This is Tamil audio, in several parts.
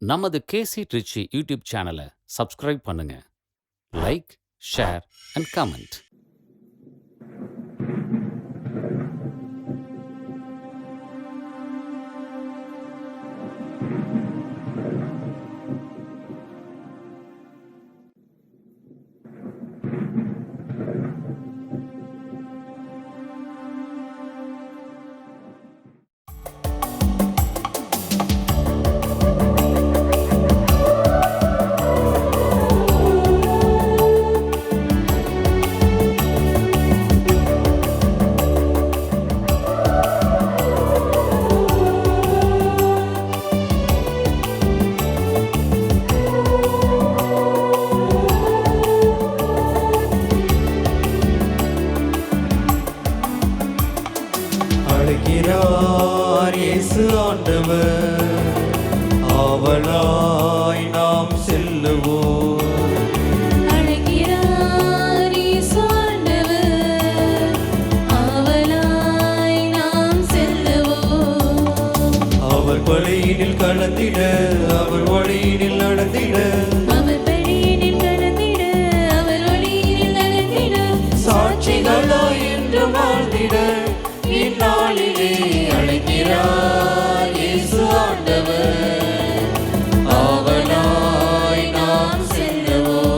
நமது கேசி ட்ரிச்சி யூடியூப் சேனலை சப்ஸ்கிரைப் பண்ணுங்க. Like, share and comment. அழைக்கிறார் இயேசு ஆண்டவர், ஆவலாய் நாம் செல்லுவோம். அழைக்கிறார் இயேசு ஆண்டவர், ஆவலாய் நாம் செல்லுவோம். அவர் பலியினில் கலந்திட, அவர் வழியினில் நடந்திட, அவர் பழியினில் கடந்திட, அவர் ஒளியினில் நடந்திட, சாட்சிகளாய் என்று வாழ்ந்திட இந்நாளிலே அழைக்கிறார் இயேசு ஆண்டவர், ஆவலாய் நாம் செல்லுவோம்.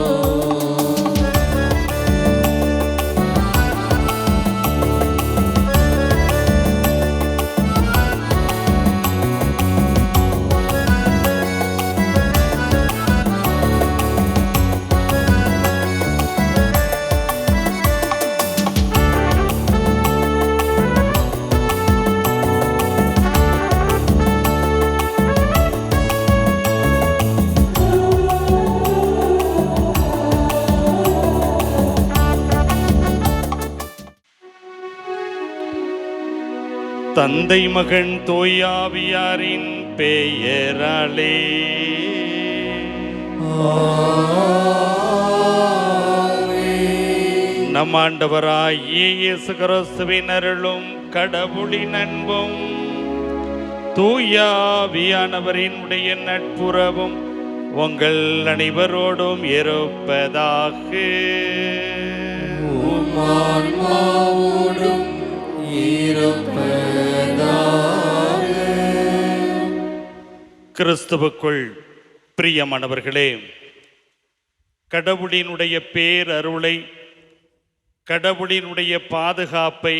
தந்தை மகன் தூயாவியாரின் பெயராலே நம் ஆண்டவராகிய இயேசு கிறிஸ்துவின் அருளும் கடவுளின் அன்பும் தூயாவியானவரின் உடைய நட்புறவும் உங்கள் அனைவரோடும் இருப்பதாக. ஆன்மாவோடும் கிறிஸ்துவுக்குள் பிரியமானவர்களே, கடவுளினுடைய பேரருளை, கடவுளினுடைய பாதுகாப்பை,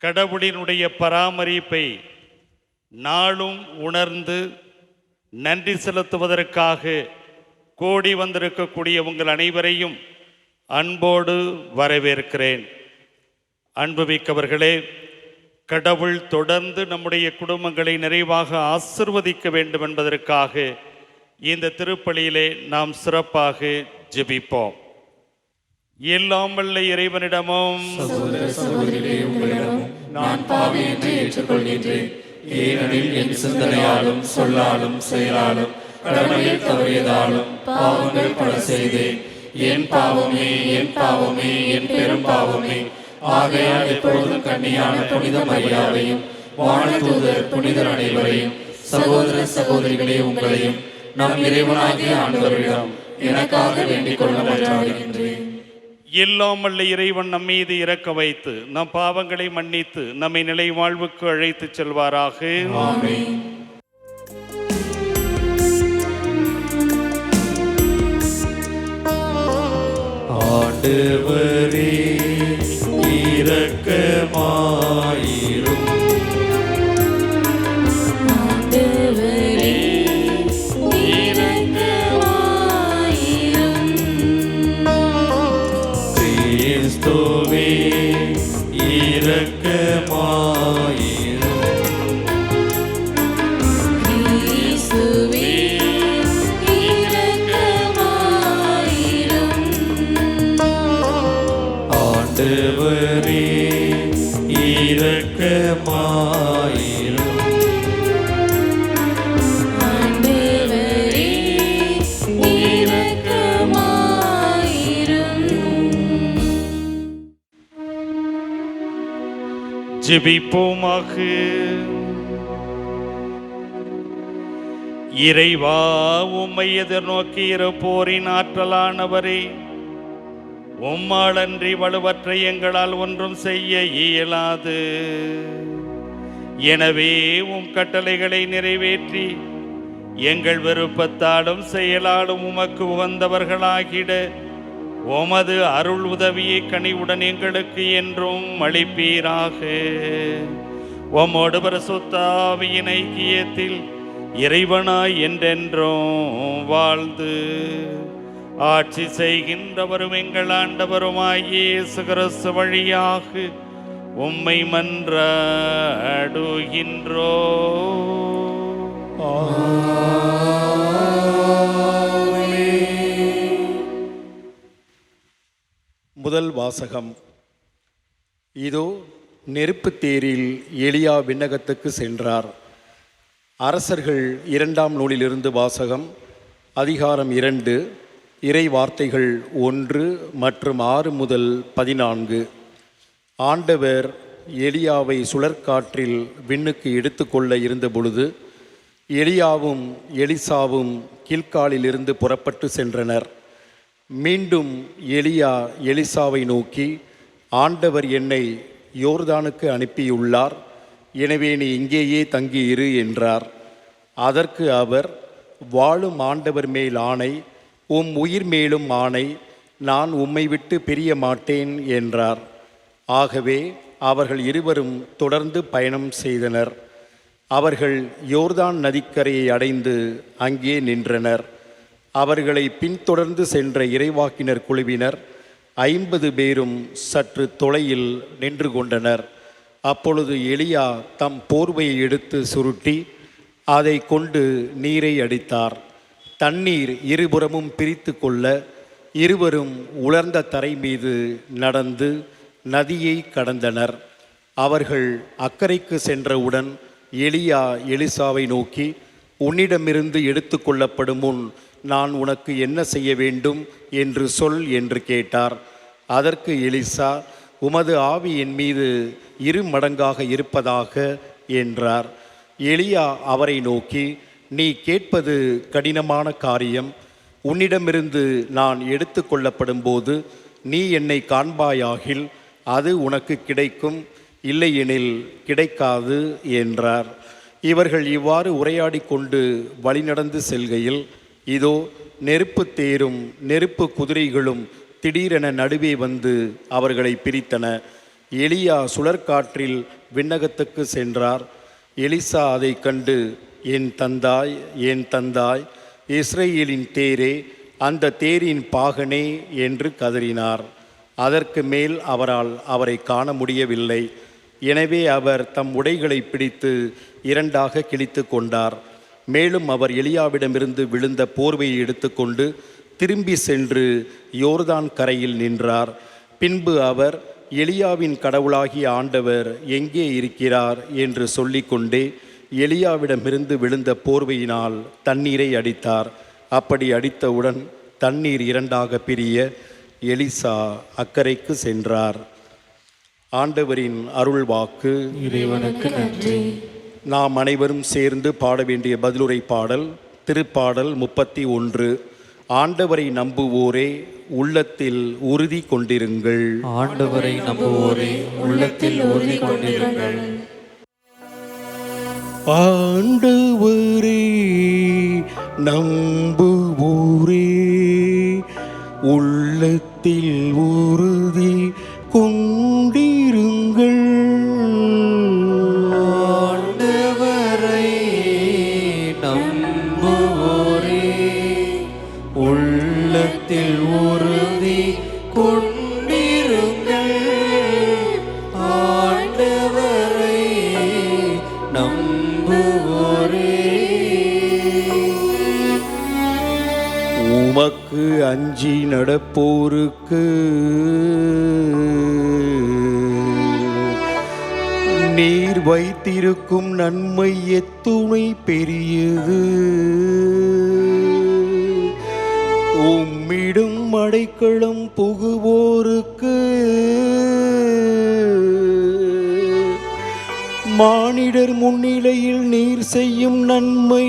கடவுளினுடைய பராமரிப்பை நாளும் உணர்ந்து நன்றி செலுத்துவதற்காக கோடி வந்திருக்கக்கூடிய உங்கள் அனைவரையும் அன்போடு வரவேற்கிறேன். அன்புமிக்கவர்களே, கடவுள் தொடர்ந்து நம்முடைய குடும்பங்களை நிறைவாக ஆசிர்வதிக்க வேண்டும் என்பதற்காக இந்த திருப்பலியிலே நாம் சிறப்பாக ஜெபிப்போம். எல்லாம் வல்ல இறைவனிடமும் நான் பாவி என்று ஏற்றுக்கொள்கின்றேன். ஏனெனில் என் சிந்தனையாலும் சொல்லாலும் செயலாலும் கடமையில் தவறியதாலும் பாவங்கள் பல செய்தேன். என் பாவமே, என் பாவமே, என் பெரும் பாவமே. ஆகையால் எப்பொழுதும் கன்னியான புனித மரியாதையும் வானதூதர் புனிதர் அனைவரையும், சகோதர சகோதரிகளே உங்களையும் நம் இறைவனாகிய ஆண்டவரிடம் எனக்காக வேண்டிக் கொள்ள மன்றாடுகின்றேன். எல்லாம் வல்ல இறைவன் நம் மீது இரக்க வைத்து நம் பாவங்களை மன்னித்து நம்மை நிலை வாழ்வுக்கு அழைத்து செல்வாராக. ஆமென். ஆண்டவரே இரக்கமாயிரும். ஆண்டவரே இரக்கமாயிரும். கிறிஸ்துவே இரக்கமாயிரும். கிறிஸ்துவே இரக்கமாயிரும். ஆண்டவரே இரக்கமாயிரும். ஆண்டவரே இரக்கமாயிரும். ஜெபிப்போமாக. இறைவா, உம்மை எதிர்நோக்கி இருப்போரின் ஆற்றலானவரே, உம்மாலன்றி வலுவற்ற எங்களால் ஒன்றும் செய்ய இயலாது. எனவே உம் கட்டளைகளை நிறைவேற்றி எங்கள் விருப்பத்தாலும் செயலாலும் உமக்கு உகந்தவர்களாகிட உமது அருள் உதவியை கனிவுடன் எங்களுக்கு என்றும் அளிப்பீராக. உம்மோடு பரிசுத்த ஆவியின் ஐக்கியத்தில் இறைவனாய் என்றென்றும் வாழ்ந்து ஆட்சி செய்கின்றவரும் எங்கள் ஆண்டவருமாகிய இயேசு கிறிஸ்து வழியாக உம்மை மன்றாடுகின்றோம். முதல் வாசகம். இதோ நெருப்பு தேரில் எலியா விண்ணகத்துக்கு சென்றார். அரசர்கள் 2ஆம் நூலிலிருந்து வாசகம். அதிகாரம் 2, இறை வார்த்தைகள் 1 மற்றும் 6 முதல் 14. ஆண்டவர் எலியாவை சுழற்காற்றில் விண்ணுக்கு எடுத்துக்கொள்ள இருந்த பொழுது எலியாவும் எலிசாவும் கில்காலிலிருந்து புறப்பட்டு சென்றனர். மீண்டும் எலியா எலிசாவை நோக்கி, ஆண்டவர் என்னை யோர்தானுக்கு அனுப்பியுள்ளார், எனவே நீ இங்கேயே தங்கி இரு என்றார். அதற்கு அவர், வாழும் ஆண்டவர் மேல் ஆணை, உம் உயிர் மேலும் ஆணை, நான் உம்மை விட்டு பிரிய மாட்டேன் என்றார். ஆகவே அவர்கள் இருவரும் தொடர்ந்து பயணம் செய்தனர். அவர்கள் யோர்தான் நதிக்கரையை அடைந்து அங்கே நின்றனர். அவர்களை பின்தொடர்ந்து சென்ற இறைவாக்கினர் குழுவினர் 50 பேரும் சற்று தொலையில் நின்று கொண்டனர். அப்பொழுது எலியா தம் போர்வையை எடுத்து சுருட்டி அதை கொண்டு நீரை அடித்தார். தண்ணீர் இருபுறமும் பிரித்து கொள்ள இருவரும் உலர்ந்த தரை மீது நடந்து நதியை கடந்தனர். அவர்கள் அக்கறைக்கு சென்றவுடன் எலியா எலிசாவை நோக்கி, உன்னிடமிருந்து எடுத்து கொள்ளப்படும் முன் நான் உனக்கு என்ன செய்ய வேண்டும் என்று சொல் என்று கேட்டார். அதற்கு எலிசா, உமது ஆவி என் மீது 2 மடங்காக இருப்பதாக என்றார். எலியா அவரை நோக்கி, நீ கேட்பது கடினமான காரியம். உன்னிடமிருந்து நான் எடுத்து கொள்ளப்படும் போது நீ என்னை காண்பாயாகில் அது உனக்கு கிடைக்கும், இல்லையெனில் கிடைக்காது என்றார். இவர்கள் இவ்வாறு உரையாடி கொண்டு வழிநடந்து செல்கையில் இதோ நெருப்பு தேரும் நெருப்பு குதிரைகளும் திடீரென நடுவே வந்து அவர்களை பிரித்தன. எலியா சுழற்காற்றில் விண்ணகத்துக்கு சென்றார். எலிசா அதை கண்டு, என் தந்தாய், என் தந்தாய், இஸ்ரேலின் தேரே, அந்த தேரின் பாகனே என்று கதறினார். அதற்கு மேல் அவரால் அவரை காண முடியவில்லை. எனவே அவர் தம் உடைகளை பிடித்து 2ஆக கிழித்து கொண்டார். மேலும் அவர் எலியாவிடமிருந்து விழுந்த போர்வையை எடுத்துக்கொண்டு திரும்பி சென்று யோர்தான் கரையில் நின்றார். பின்பு அவர், எலியாவின் கடவுளாகிய ஆண்டவர் எங்கே இருக்கிறார் என்று சொல்லிக்கொண்டே எலியாவிடமிருந்து விழுந்த போர்வையினால் தண்ணீரை அடித்தார். அப்படி அடித்தவுடன் தண்ணீர் 2ஆக பிரிய எலிசா அக்கறைக்கு சென்றார். ஆண்டவரின் அருள் வாக்கு. இறைவனுக்கு நன்றி. நாம் அனைவரும் சேர்ந்து பாட வேண்டிய பதிலுரை பாடல் திருப்பாடல் 31. ஆண்டவரை நம்புவோரே உள்ளத்தில் உறுதி கொண்டிருங்கள். ஆண்டவரை நம்புவோரே உள்ளத்தில் உறுதி கொண்டிருங்கள். ஆண்டவரே நம்புவோரே உள்ளத்தில் உறுதி கொண்டிருங்கள். ஆண்டவரை நம்புவோரே உள்ளத்தில் உறுதி கொண்டிருங்கள். ஆண்டவரை நம்புவோரே. உமக்கு அஞ்சி நடப்போருக்கு நீர் வைத்திருக்கும் நன்மை எத்துணை பெரியது. உம்மிடும் அடைக்கலம் புகுவோருக்கு மானிடர் முன்னிலையில் நீர் செய்யும் நன்மை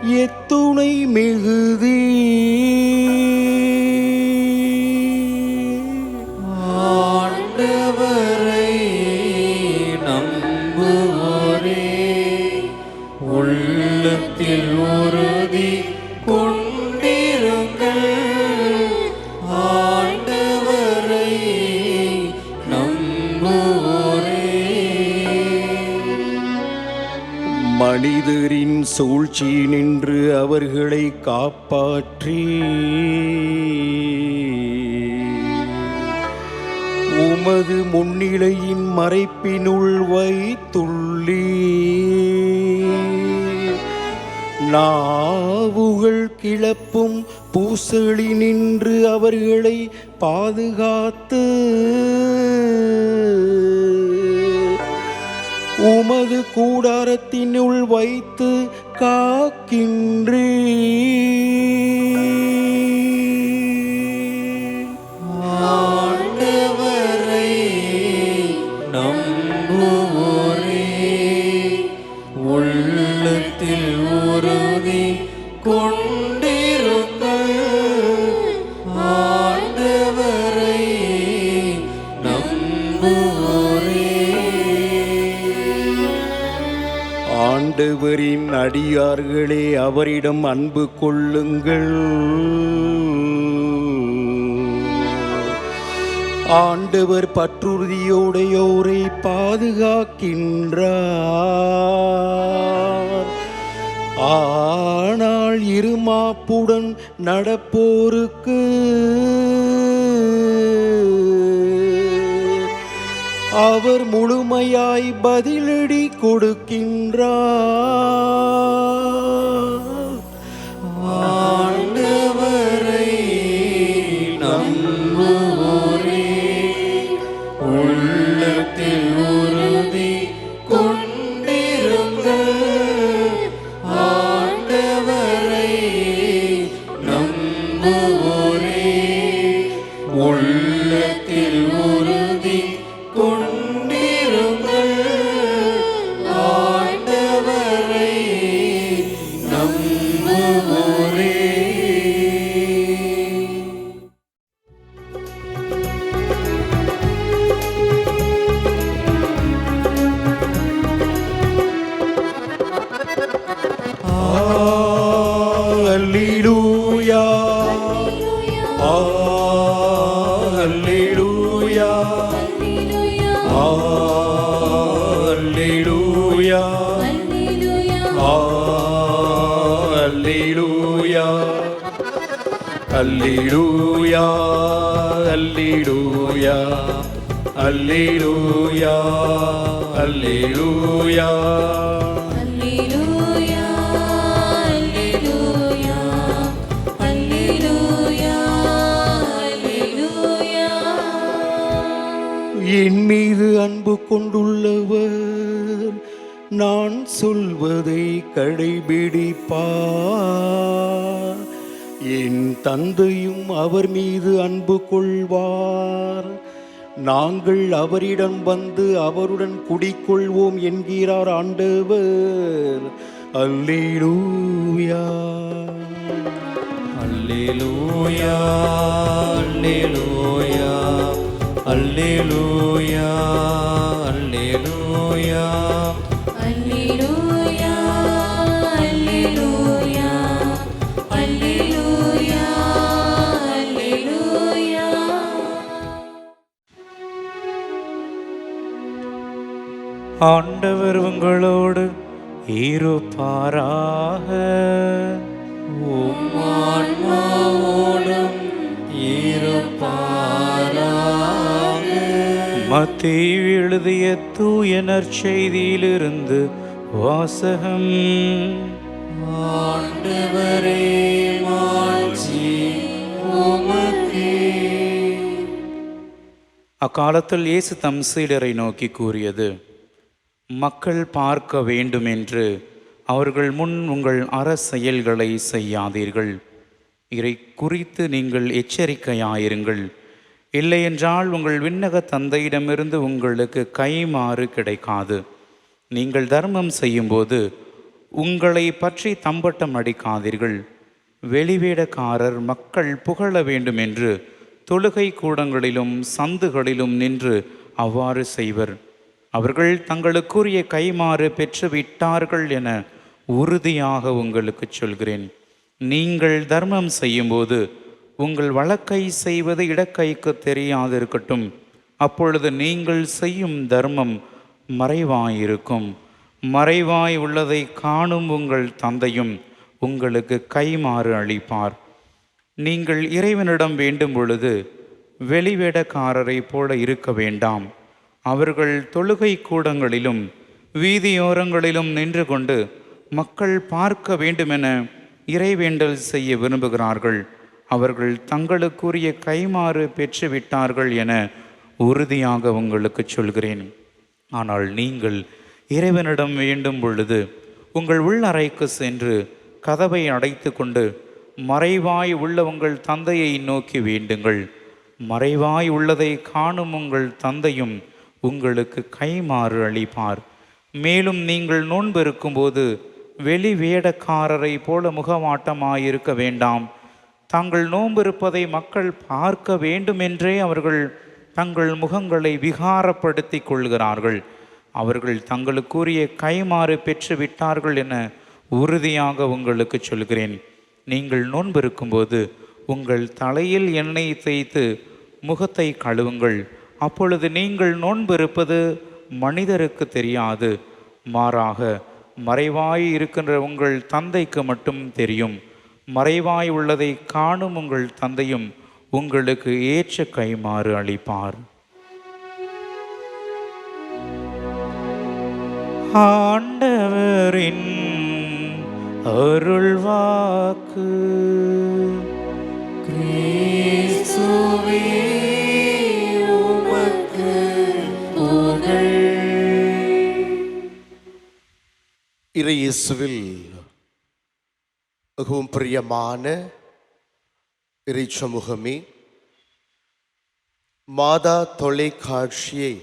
எத்துணை மிகுதி. ஆண்டவரை நம்புவோரே உள்ளத்தில் உறுதி கொண்டிருங்கள். ஆண்டவரை நம்புவோரே. மனிதரின் சூழ்ச்சி நின்று அவர்களை காப்பாற்றி உமது முன்னிலையின் மறைப்பினுள் வைத்துள்ளே. நாவுகள் கிளப்பும் பூசலி நின்று அவர்களை பாதுகாத்து உமது கூடாரத்தினுள் வைத்து காக்கின்றே. ஆண்டவரை நம்புவோரே உள்ளத்தில் உறுதி கொண்டிருங்கள். ஆண்டவரை நம்புவோரே. ஆண்டவரின் அடியார்களே அவரிடம் அன்பு கொள்ளுங்கள். ஆண்டவர் பற்றுறுதியோடையோரை பாதுகாக்கின்றார். ஆனால் இருமாப்புடன் நடப்போருக்கு அவர் முழுமையாய் பதிலடி கொடுக்கின்றார். ஆண்டவரை நம்புவோரே உள்ளத்தில் உறுதி கொண்டிருங்கள். ஆண்டவரை நம்புவோரே உள்ளத்தில் உறுதி கொண்டிருங்கள். ஆண்டவரை நம்புவோரே. அல்லேலூயா, அல்லேலூயா, அல்லேலூயா, அல்லேலூயா, அல்லேலூயா, அல்லேலூயா, அல்லேலூயா, அல்லேலூயா. என் மீது அன்பு கொண்டுள்ளவர் நான் சொல்வதை கடைபிடிப்பார். என் தந்தையும் அவர் மீது அன்பு கொள்வார். நாங்கள் அவரிடம் வந்து அவருடன் குடிக்கொள்வோம் என்கிறார் ஆண்டவர். அல்லேலூயா, அல்லேலூயா, அல்லேலூயா, அல்லேலூயா, அல்லேலூயா. அல்லேலூயா, அல்லேலூயா, அல்லேலூயா, அல்லேலூயா. ஆண்டவர் உங்களோடு இருப்பாராக. உம் ஆன்மாவோடும் இருப்பாராக. மத்தேயு எழுதிய தூய நற்செய்தியிலிருந்து வாசகம். ஆண்டவரே மாட்சி உமக்கே. அக்காலத்தில் இயேசு தம் சீடரை நோக்கி கூறியது, மக்கள் பார்க்க வேண்டுமென்று அவர்கள் முன் உங்கள் அறச்செயல்களை செய்யாதீர்கள். இதை குறித்து நீங்கள் எச்சரிக்கையாயிருங்கள். இல்லையென்றால் உங்கள் விண்ணக தந்தையிடமிருந்து உங்களுக்கு கைமாறு கிடைக்காது. நீங்கள் தர்மம் செய்யும்போது உங்களை பற்றி தம்பட்டம் அடிக்காதீர்கள். வெளிவேடக்காரர் மக்கள் புகழ வேண்டும் என்று தொழுகை கூடங்களிலும் சந்துகளிலும் நின்று அவ்வாறு செய்வர். அவர்கள் தங்களுக்குரிய கைமாறு பெற்று விட்டார்கள் என உறுதியாக உங்களுக்கு சொல்கிறேன். நீங்கள் தர்மம் செய்யும்போது உங்கள் வலக்கை செய்வது இடக்கைக்கு தெரியாதிருக்கட்டும். அப்பொழுது நீங்கள் செய்யும் தர்மம் மறைவாயிருக்கும். மறைவாய் உள்ளதை காணும் உங்கள் தந்தையும் உங்களுக்கு கைமாறு அளிப்பார். நீங்கள் இறைவனிடம் வேண்டும் பொழுது வெளிவேடக்காரரை போல இருக்க வேண்டாம். அவர்கள் தொழுகை கூடங்களிலும் வீதியோரங்களிலும் நின்று கொண்டு மக்கள் பார்க்க வேண்டுமென இறைவேண்டல் செய்ய விரும்புகிறார்கள். அவர்கள் தங்களுக்குரிய கைமாறு பெற்றுவிட்டார்கள் என உறுதியாக உங்களுக்கு சொல்கிறேன். ஆனால் நீங்கள் இறைவனிடம் வேண்டும் பொழுது உங்கள் உள்ளறைக்கு சென்று கதவை அடைத்து கொண்டு மறைவாய் உள்ள உங்கள் தந்தையை நோக்கி வேண்டுங்கள். மறைவாய் உள்ளதை காணும் உங்கள் தந்தையும் உங்களுக்கு கைமாறு அளிப்பார். மேலும் நீங்கள் நோன்பு இருக்கும்போது வெளி வேடக்காரரை போல முகவாட்டமாயிருக்க வேண்டாம். தாங்கள் நோம்பிருப்பதை மக்கள் பார்க்க வேண்டுமென்றே அவர்கள் தங்கள் முகங்களை விகாரப்படுத்தி கொள்கிறார்கள். அவர்கள் தங்களுக்குரிய கைமாறு பெற்று விட்டார்கள் என உறுதியாக உங்களுக்கு சொல்கிறேன். நீங்கள் நோன்பிருக்கும்போது உங்கள் தலையில் எண்ணெய் தேய்த்து முகத்தை கழுவுங்கள். அப்பொழுது நீங்கள் நோன்பிருப்பது மனிதருக்கு தெரியாது, மாறாக மறைவாய் இருக்கின்ற உங்கள் தந்தைக்கு மட்டும் தெரியும். மறைவாய் உள்ளதை காணும் உங்கள் தந்தையும் உங்களுக்கு ஏற்ற கைமாறு அளிப்பார். ஆண்டவரின் அருள்வாக்கு. கிறிஸ்துவே உமக்கு புகழ். இறையேசுவில் மிகவும் பிரியமான இறை சமூகமே, மாதா தொலைக்காட்சியை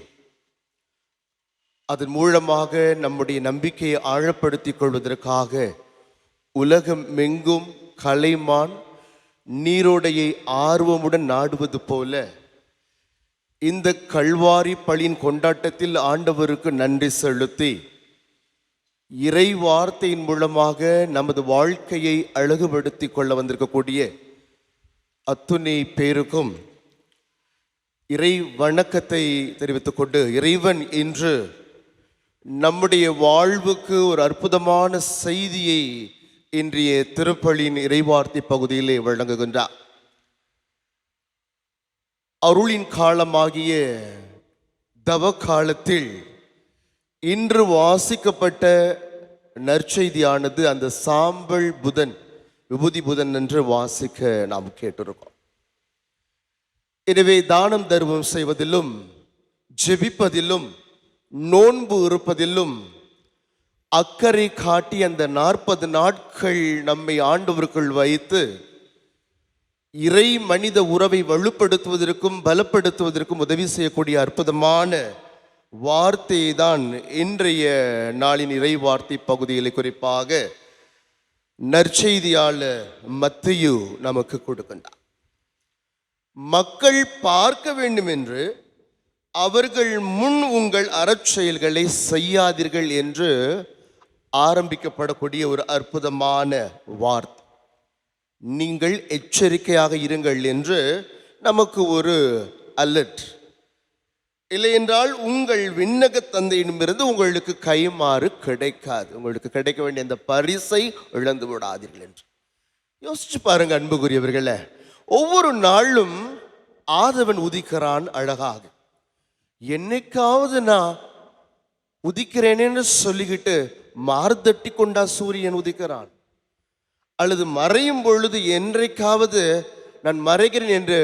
அதன் மூலமாக நம்முடைய நம்பிக்கையை ஆழப்படுத்திக் கொள்வதற்காக உலகம் எங்கும் கலைமான் நீரோடையை ஆர்வமுடன் நாடுவது போல இந்த கல்வாரி பலியின் கொண்டாட்டத்தில் ஆண்டவருக்கு நன்றி செலுத்தி இறை வார்த்தையின் மூலமாக நமது வாழ்க்கையை அழகுபடுத்தி கொள்ள வந்திருக்கக்கூடிய அத்துணை பேருக்கும் இறை வணக்கத்தை தெரிவித்துக் கொண்டு, இறைவன் இன்று நம்முடைய வாழ்வுக்கு ஒரு அற்புதமான செய்தியை இன்றைய திருப்பலியின் இறைவார்த்தை பகுதியிலே வழங்குகின்றார். அருளின் காலமாகிய தவ காலத்தில் இன்று வாசிக்கப்பட்ட நற்செய்தியானது அந்த சாம்பல் புதன், விபூதி புதன் என்று வாசிக்க நாம் கேட்டிருக்கோம். எனவே தானம் தர்மம் செய்வதிலும், ஜெபிப்பதிலும், நோன்பு இருப்பதிலும் அக்கறை காட்டி அந்த 40 நாட்கள் நம்மை ஆண்டவருக்குள் வைத்து இறை மனித உறவை வலுப்படுத்துவதற்கும் பலப்படுத்துவதற்கும் உதவி செய்யக்கூடிய அற்புதமான வார்த்தை தான் இன்றைய நாளின் இறை வார்த்தை பகுதியில் குறிப்பாக நற்செய்தியாளர் மத்தேயு நமக்கு கொடுக்கின்றார். மக்கள் பார்க்க வேண்டும் என்று அவர்கள் முன் உங்கள் அறச்செயல்களை செய்யாதீர்கள் என்று ஆரம்பிக்கப்படக்கூடிய ஒரு அற்புதமான வார்த்தை. நீங்கள் எச்சரிக்கையாக இருங்கள் என்று நமக்கு ஒரு அலர்ட். இல்லை என்றால் உங்கள் விண்ணக தந்தையிடமிருந்து உங்களுக்கு கைமாறு கிடைக்காது, உங்களுக்கு கிடைக்க வேண்டிய அந்த பரிசை இழந்து விடாதீர்கள் என்று. யோசிச்சு பாருங்க அன்புக்குரியவர்களே, ஒவ்வொரு நாளும் ஆதவன் உதிக்கிறான் அழகாக. என்னைக்காவது நான் உதிக்கிறேனேன்னு சொல்லிக்கிட்டு மார்தட்டி கொண்டா சூரியன் உதிக்கிறான்? அல்லது மறையும் பொழுது என்றைக்காவது நான் மறைகிறேன் என்று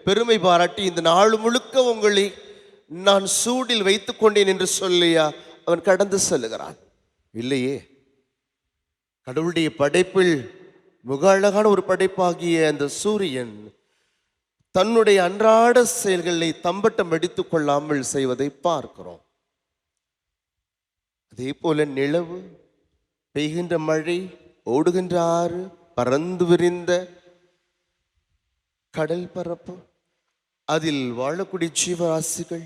பெருமை பாராட்டி இந்த நாள் முழுக்க உங்களை நான் சூடில் வைத்து கொண்டேன் என்று சொல்லியா அவன் கடந்து செல்லுகிறான்? இல்லையே. கடவுளுடைய படைப்பில் மிக அழகான ஒரு படைப்பாகிய அந்த சூரியன் தன்னுடைய அன்றாட செயல்களை தம்பட்டம் எடுத்துக் கொள்ளாமல் செய்வதை பார்க்கிறோம். அதே போல நிலவு, பெய்கின்ற மழை, ஓடுகின்ற ஆறு, பறந்து விரிந்த கடல் பரப்பு, அதில் வாழக்கூடிய ஜீவராசிகள்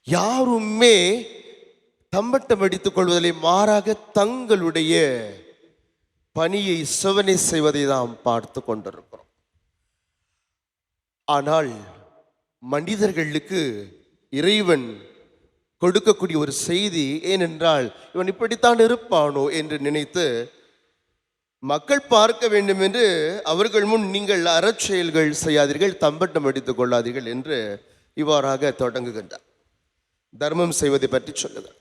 யாருமே தம்பட்டம் அடித்துக் கொள்வதில்லை. மாறாக தங்களுடைய பணியை செவனை செய்வதை நாம் பார்த்து கொண்டிருக்கிறோம். ஆனால் மனிதர்களுக்கு இறைவன் கொடுக்கக்கூடிய ஒரு செய்தி, ஏனென்றால் இவன் இப்படித்தான் இருப்பானோ என்று நினைத்து மக்கள் பார்க்க வேண்டும் என்று அவர்கள் முன் நீங்கள் அறச்செயல்கள் செய்யாதீர்கள், தம்பட்டம் அடித்துக் கொள்ளாதீர்கள் என்று இவ்வாறாக தொடங்குகின்றார். தர்மம் செய்வதை பற்றி சொல்லுகிறார்.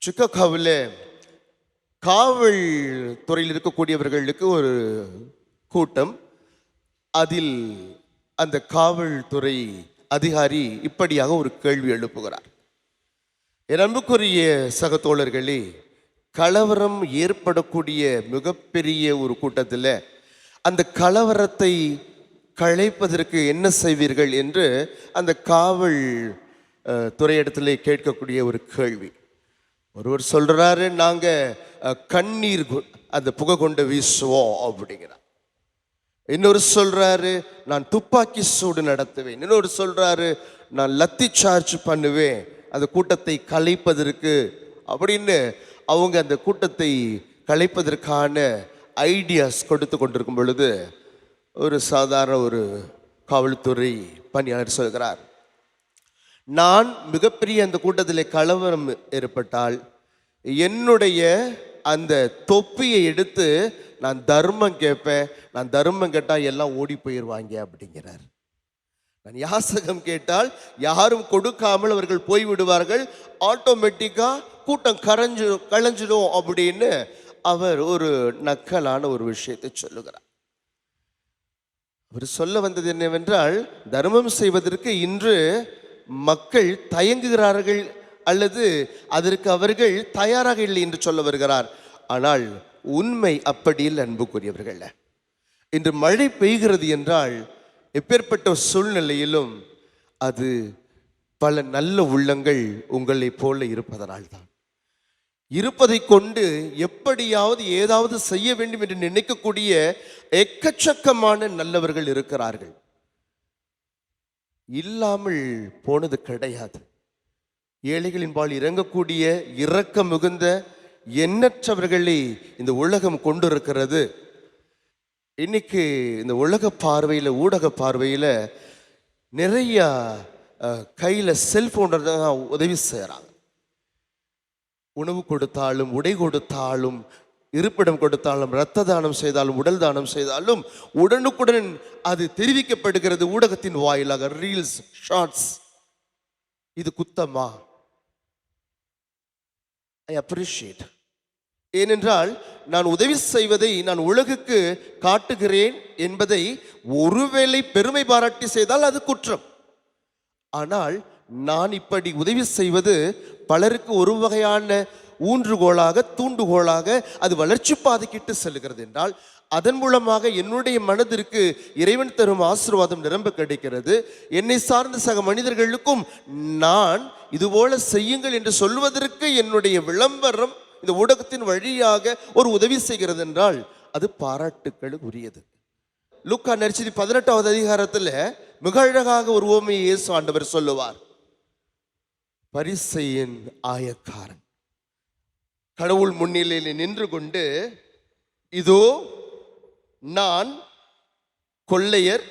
சிக்காகோவில் காவல் துறையில் இருக்கக்கூடியவர்களுக்கு ஒரு கூட்டம். அதில் அந்த காவல்துறை அதிகாரி இப்படியாக ஒரு கேள்வி எழுப்புகிறார். என் அன்புக்குரிய சக தோழர்களே, கலவரம் ஏற்படக்கூடிய மிகப்பெரிய ஒரு கூட்டத்தில் அந்த கலவரத்தை களைப்பதற்கு என்ன செய்வீர்கள் என்று அந்த காவல் துறையிடத்திலே கேட்கக்கூடிய ஒரு கேள்வி. ஒருவர் சொல்றாரு, நாங்கள் கண்ணீர் அந்த புகை கொண்டு வீசுவோம் அப்படிங்கிறார். இன்னொரு சொல்றாரு, நான் துப்பாக்கி சூடு நடத்துவேன். இன்னொரு சொல்றாரு, நான் லத்தி சார்ஜ் பண்ணுவேன் அந்த கூட்டத்தை கலைப்பதற்கு அப்படின்னு அவங்க அந்த கூட்டத்தை கலைப்பதற்கான ஐடியாஸ் கொடுத்து கொண்டிருக்கும் பொழுது ஒரு சாதாரண ஒரு காவல்துறை பணியாளர் சொல்கிறார், நான் மிகப்பெரிய அந்த கூட்டத்தில் கலவரம் ஏற்பட்டால் என்னுடைய அந்த தொப்பியை எடுத்து நான் தர்மம் கேட்பேன். நான் தர்மம் கேட்டால் எல்லாம் ஓடி போயிடுவாங்க அப்படிங்கிறார். நான் யாசகம் கேட்டால் யாரும் கொடுக்காமல் அவர்கள் போய்விடுவார்கள், ஆட்டோமேட்டிக்காக கூட்டம் களைஞ்சிடும் அப்படின்னு அவர் ஒரு நக்கலான ஒரு விஷயத்தை சொல்லுகிறார். அவர் சொல்ல வந்தது என்னவென்றால், தர்மம் செய்வதற்கு இன்று மக்கள் தயங்குகிறார்கள் அல்லது அதற்கு அவர்கள் தயாராக இல்லை என்று சொல்ல வருகிறார். ஆனால் உண்மை அப்படியில் அன்புக்குரியவர்கள், இன்று மழை பெய்கிறது என்றால் எப்பேற்பட்ட சூழ்நிலையிலும் அது பல நல்ல உள்ளங்கள் உங்களை போல இருப்பதனால் தான். இருப்பதை கொண்டு எப்படியாவது ஏதாவது செய்ய வேண்டும் என்று நினைக்கக்கூடிய எக்கச்சக்கமான நல்லவர்கள் இருக்கிறார்கள். இல்லாமல் போனது கிடையாது. ஏழைகளின் பால் இறங்கக்கூடிய இரக்கம் மிகுந்த எண்ணற்றவர்களை இந்த உலகம் கொண்டிருக்கிறது. இன்னைக்கு இந்த உலக பார்வையில், ஊடக பார்வையில் நிறைய கையில் செல்போன் தான் உதவி செய்கிறாங்க. உணவு கொடுத்தாலும், உடை கொடுத்தாலும், இருப்பிடம் கொடுத்தாலும், இரத்த தானம் செய்தாலும், உடல் தானம் செய்தாலும் உடனுக்குடன் அது தெரிவிக்கப்படுகிறது ஊடகத்தின் வாயிலாக, ரீல்ஸ், ஷார்ட்ஸ். இது குத்தமா? I appreciate. ஏனென்றால் நான் உதவி செய்வதை நான் உலகுக்கு காட்டுகிறேன் என்பதை ஒருவேளை பெருமை பாராட்டி செய்தால் அது குற்றம். ஆனால் நான் இப்படி உதவி செய்வது பலருக்கு ஒரு வகையான ஊன்றுகோலாக, தூண்டுகோலாக அது வளர்ச்சி பாதைக்கிட்டு செல்கிறது என்றால் அதன் மூலமாக என்னுடைய மனதிற்கு இறைவன் தரும் ஆசீர்வாதம் நிரம்ப கிடைக்கிறது. என்னை சார்ந்த சக மனிதர்களுக்கும் நான் இதுபோல செய்யுங்கள் என்று சொல்வதற்கு என்னுடைய விளம்பரம் இந்த ஊடகத்தின் வழியாக ஒரு உதவி செய்கிறது என்றால் அது பாராட்டுக்களுக்கு உரியது. லூக்கா நற்செய்தி 18வது அதிகாரத்தில் மிக அழகாக ஒரு உவமையை இயேசு ஆண்டவர் சொல்லுவார். பரிசேயன் ஆயக்காரன் கடவுள் முன்னிலையில் நின்று கொண்டு, இதோ நான் கொள்ளையர்,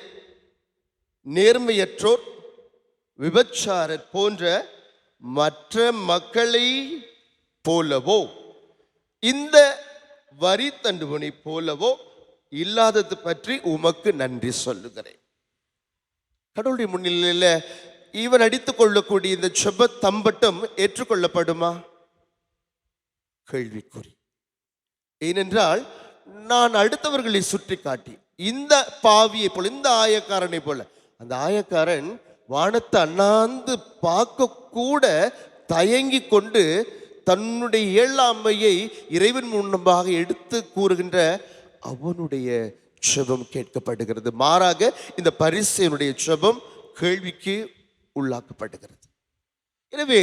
நேர்மையற்றோர், விபச்சாரர் போன்ற மற்ற மக்களை போலவோ, இந்த வரி தண்டுவனை போலவோ இல்லாதது பற்றி உமக்கு நன்றி சொல்லுகிறேன். கடவுளுடைய முன்னிலையில் இவன் அடித்துக் கொள்ளக்கூடிய இந்த செப தம்பட்டம் ஏற்றுக்கொள்ளப்படுமா? கேள்விக்குறி. ஏனென்றால் நான் அடுத்தவர்களை சுற்றி காட்டி இந்த பாவியை போல, இந்த ஆயக்காரனை போல, அந்த ஆயக்காரன் வானத்தை அண்ணாந்து பார்க்க கூட தயங்கி கொண்டு தன்னுடைய இயலாமையை இறைவன் முன்பாக எடுத்து கூறுகின்ற அவனுடைய செபம் கேட்கப்படுகிறது. மாறாக இந்த பரிசேயனுடைய செபம் கேள்விக்கு உள்ளாக்கப்படுகிறது. எனவே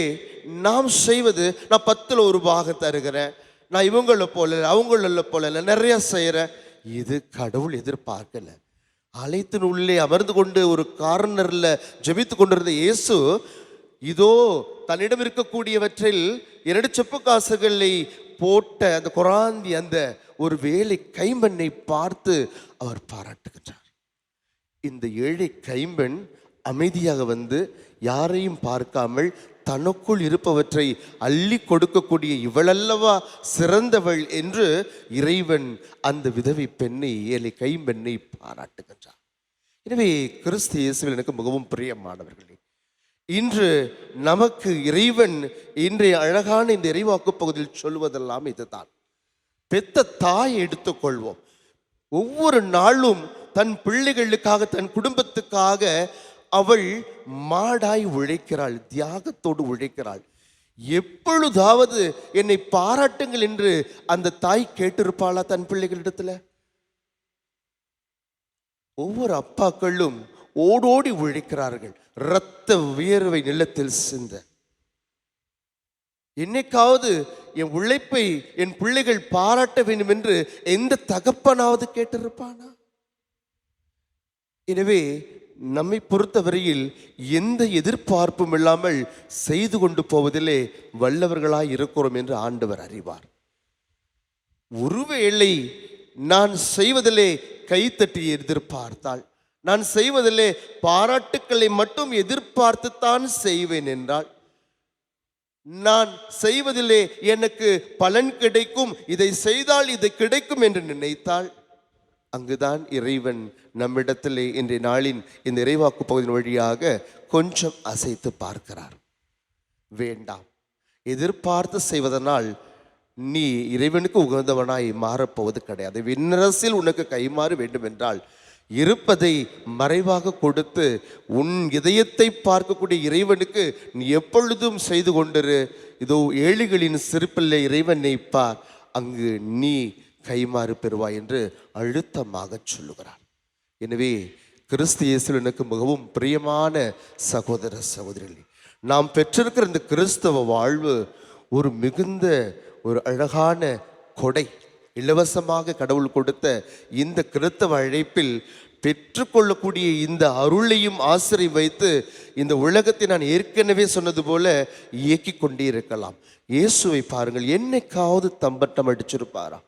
நாம் செய்வது, நான் 10ல் ஒரு பாகம் தருகிறேன், நான் இவங்கள போல அவங்கள போல இல்லை, நிறைய செய்கிறேன். இது கடவுள் எதிர்பார்க்கல. ஆலயத்தின் உள்ளே அமர்ந்து கொண்டு ஒரு கார்னர்ல ஜெபித்து கொண்டிருந்த இயேசு இதோ தன்னிடம் இருக்கக்கூடியவற்றில் 2 செப்பு காசுகளை போட்ட அந்த கொராந்தி அந்த ஒரு வேலை கைம்பெண்ணை பார்த்து அவர் பாராட்டுகின்றார். இந்த ஏழை கைம்பெண் அமைதியாக வந்து யாரையும் பார்க்காமல் தனக்குள் இருப்பவற்றை அள்ளி கொடுக்கக்கூடிய இவளல்லவா சிறந்தவள் என்று இறைவன் அந்த விதவை பெண்ணை, ஏழை கைம்பெண்ணை பாராட்டுகின்றார். எனவே கிறிஸ்து இயேசுவில் எனக்கு மிகவும் பிரியமானவர்களே, இன்று நமக்கு இறைவன் இன்றைய அழகான இந்த இறைவாக்கு பகுதியில் சொல்வதெல்லாம் இதுதான். பெத்த தாய் எடுத்துக்கொள்வோம். ஒவ்வொரு நாளும் தன் பிள்ளைகளுக்காக, தன் குடும்பத்துக்காக அவள் மாடாய் உழைக்கிறாள், தியாகத்தோடு உழைக்கிறாள். எப்பொழுதாவது என்னை பாராட்டுங்கள் என்று அந்த தாய் கேட்டிருப்பாளா தன் பிள்ளைகளிடத்துல? ஒவ்வொரு அப்பாக்களும் ஓடோடி உழைக்கிறார்கள், இரத்த வியர்வை நிலத்தில் சிந்த. என்னைக்காவது என் உழைப்பை என் பிள்ளைகள் பாராட்ட வேண்டும் என்று எந்த தகப்பனாவது கேட்டிருப்பானா? எனவே நம்மை பொறுத்தவரையில் எந்த எதிர்பார்ப்பும் இல்லாமல் செய்து கொண்டு போவதிலே வல்லவர்களாய் இருக்கிறோம் என்று ஆண்டவர் அறிவார். ஒருவேளை நான் செய்வதிலே கைத்தட்டி எதிர்பார்த்தால், நான் செய்வதிலே பாராட்டுக்களை மட்டும் எதிர்பார்த்துத்தான் செய்வேன் என்றால், நான் செய்வதிலே எனக்கு பலன் கிடைக்கும், இதை செய்தால் இது கிடைக்கும் என்று நினைத்தால், அங்குதான் இறைவன் நம்மிடத்திலே இன்றைய நாளின் இந்த இறைவாக்கு பகுதியின் வழியாக கொஞ்சம் அசைத்து பார்க்கிறார். வேண்டாம், எதிர்பார்த்து செய்வதனால் நீ இறைவனுக்கு உகந்தவனாய் மாறப்போவது கிடையாது. விண்ணரசில் உனக்கு கைமாறு வேண்டும் என்றால் இருப்பதை மறைவாக கொடுத்து உன் இதயத்தை பார்க்கக்கூடிய இறைவனுக்கு நீ எப்பொழுதும் செய்து கொண்டிரு. இதோ ஏழைகளின் சிரிப்பில்லை இறைவனை பார், அங்கு நீ கைமாறு பெறுவாய் என்று அழுத்தமாக சொல்லுகிறார். எனவே கிறிஸ்து இயேசுவில் எனக்கு மிகவும் பிரியமான சகோதர சகோதரிகளே, நாம் பெற்றிருக்கிற இந்த கிறிஸ்தவ வாழ்வு ஒரு மிகுந்த ஒரு அழகான கொடை. இலவசமாக கடவுள் கொடுத்த இந்த கிறிஸ்தவ அழைப்பில் பெற்றுக்கொள்ளக்கூடிய இந்த அருளையும் ஆசிரியம் வைத்து இந்த உலகத்தை நான் ஏற்கனவே சொன்னது போல இயக்கி கொண்டே இருக்கலாம். இயேசுவை பாருங்கள், என்னைக்காவது தம்பட்டம் அடிச்சிருப்பாரா?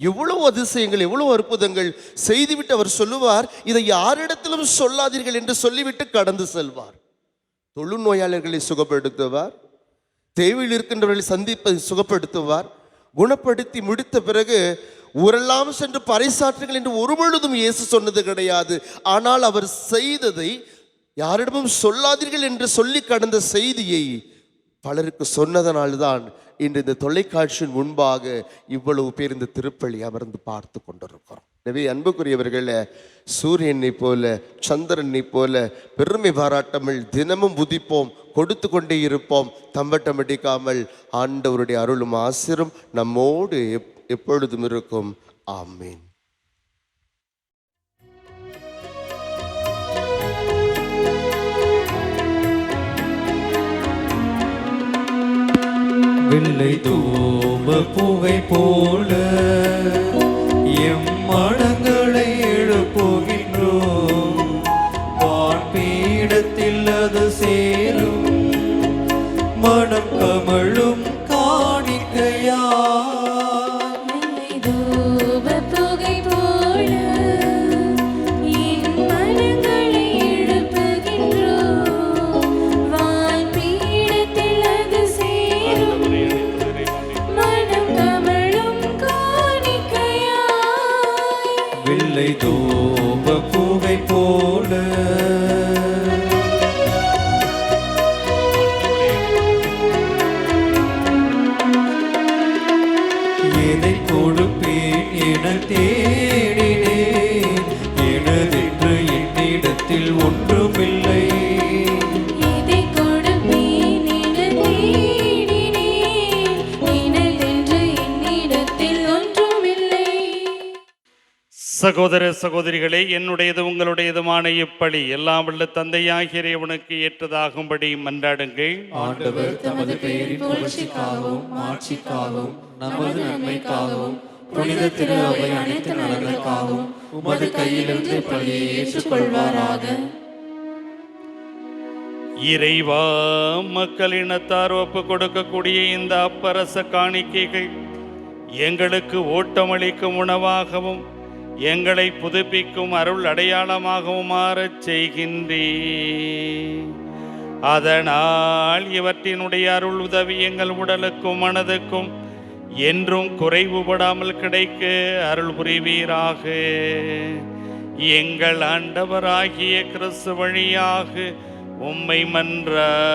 எவ்வளவு அதிசயங்கள், எவ்வளவு அற்புதங்கள் செய்துவிட்டு அவர் சொல்லுவார், இதை யாரிடத்திலும் சொல்லாதீர்கள் என்று சொல்லிவிட்டு கடந்து செல்வார். தொழுநோயாளர்களை சுகப்படுத்துவார், தேவையில் இருக்கின்றவர்களை சந்திப்பதை சுகப்படுத்துவார். குணப்படுத்தி முடித்த பிறகு ஊரெல்லாம் சென்று பறைசாற்றுங்கள் என்று ஒருபொழுதும் இயேசு சொன்னது கிடையாது. ஆனால் அவர் செய்ததை யாரிடமும் சொல்லாதீர்கள் என்று சொல்லி கடந்த செய்தியை பலருக்கு சொன்னதனால்தான் இன்று இந்த தொலைக்காட்சியின் முன்பாக இவ்வளவு பேர் இந்த திருப்பலி அமர்ந்து பார்த்து கொண்டிருக்கிறோம். எனவே அன்புக்குரியவர்களே, சூரியனை போல சந்திரனை போல பெருமை பாராட்டாமல் தினமும் உதிப்போம், கொடுத்து கொண்டே இருப்போம், தம்பட்டம் அடிக்காமல். ஆண்டவருடைய அருளும் ஆசிரும் நம்மோடு எப்பொழுதும் இருக்கும். ஆமீன். வெள்ளை தூப புகை போல எம் மனங்களை எழுப்புகின்றோம். வான்பீடத்தில் அது சேரும் மனம் கமழும் காணிக்கையா. வெள்ளை தூப புகை போல எதை கொடுப்பேன் என தேடினேன், எனதென்று என்னிடத்தில் ஒன்றுமில்லை. சகோதர சகோதரிகளே, என்னுடையது உங்களுடையதுமான இப்படி எல்லாம் வல்ல தந்தையாகிய இறைவனுக்கு ஏற்றதாகும்படி மன்றாடுங்கள். ஆண்டவர் தமது பெயரின் புகழ்ச்சிக்காகவும் மாட்சிக்காகவும் நமது நன்மைக்காகவும் புனித திரு அவை அனைத்து நலனுக்காகவும் உமது கையிலிருந்து பழியை ஏற்றுக்கொள்வாராக. இறைவா, மக்களினத்தார் ஒப்பு கொடுக்கக்கூடிய இந்த அப்பரச காணிக்கைகள் எங்களுக்கு ஓட்டமளிக்கும் உணவாகவும் எங்களை புதுப்பிக்கும் அருள் அடையாளமாகவும் மாறச் செய்கின்றே. அதனால் இவற்றினுடைய அருள் உதவி எங்கள் உடலுக்கும் மனதுக்கும் என்றும் குறைவுபடாமல் கிடைக்க அருள் புரிவீராக. எங்கள் ஆண்டவராகிய கிறிஸ்து வழியாக உம்மை மன்றாடுகின்றோம்.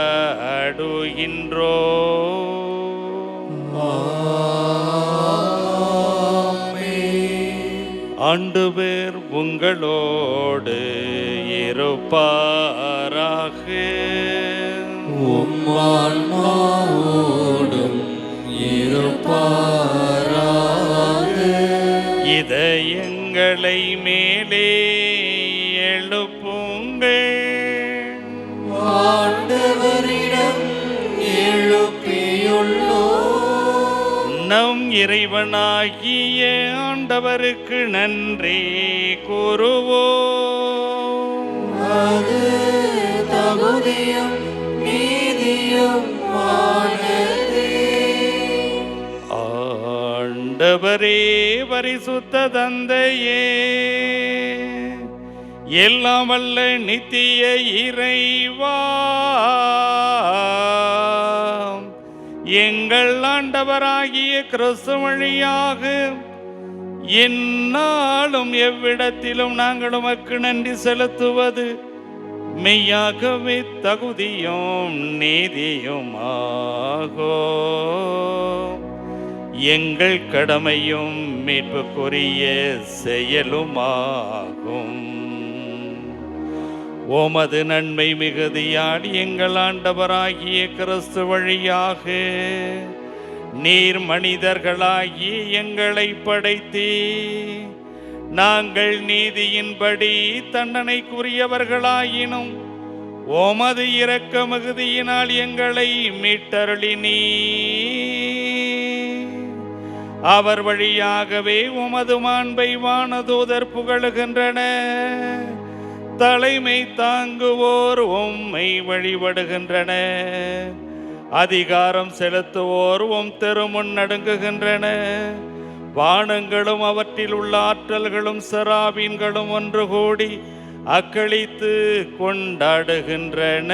ஆண்டவர் உங்களோடு இருப்பாராக. உம்மான்மாவோடும் இருப்பாராக. இதயங்களை மேலே எழுப்புங்கள். ஆண்டவரிடம் எழுப்பியுள்ளோம். நம் இறைவனாகிய ஆண்டவருக்கு நன்றி கூறுவோம். அது தகுதியும் நீதியும் ஆனதே. ஆண்டவரே, பரிசுத்த தந்தையே, எல்லாம் வல்ல நித்திய இறைவா, எங்கள் ஆண்டவராகிய கிறிஸ்து வழியாக எந்நாளும் எவ்விடத்திலும் நாங்கள் உமக்கு நன்றி செலுத்துவது மெய்யாகவே தகுதியும் நீதியும் ஆகும். எங்கள் கடமையும் மீட்புக்குரிய செயலுமாகும். உமது நன்மை மிகுதியால் எங்கள் ஆண்டவராகிய கிறிஸ்து வழியாக நீர் மனிதர்களாகி எங்களை படைத்தீ. நாங்கள் நீதியின்படி தண்டனைக்குரியவர்களாயினும் உமது இரக்க மிகுதியினால் எங்களை மீட்டருளினீ. அவர் வழியாகவே உமது மாண்பை வானதூதர் புகழுகின்றன. தலைமை தாங்குவோர் உம்மை வழிபடுகின்றன. அதிகாரம் செலுத்துவோர் உம் திருமுன் நடுங்குகின்றன. வானங்களும் அவற்றில் உள்ள ஆற்றல்களும் செராபீன்களும் ஒன்று கூடி அக்களித்து கொண்டாடுகின்றன.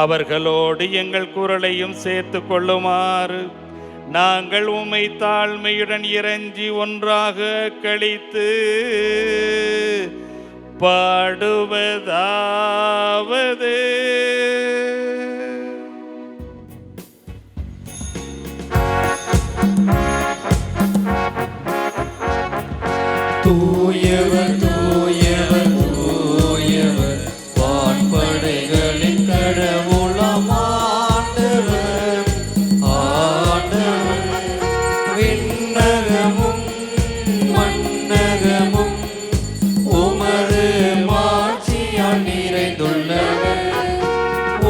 அவர்களோடு எங்கள் குரலையும் சேர்த்து கொள்ளுமாறு நாங்கள் உம்மை தாழ்மையுடன் இறைஞ்சி ஒன்றாக அக்களித்து பாடுவதாவது. தூயவர் தூயவர் தூயவர் வான்படைகளின் கடவுளாம் ஆண்டவர். ஆண்டவர் விண்ணகமும் மண்ணகமும் உமது மாட்சியால் நிறைந்துள்ளவர்.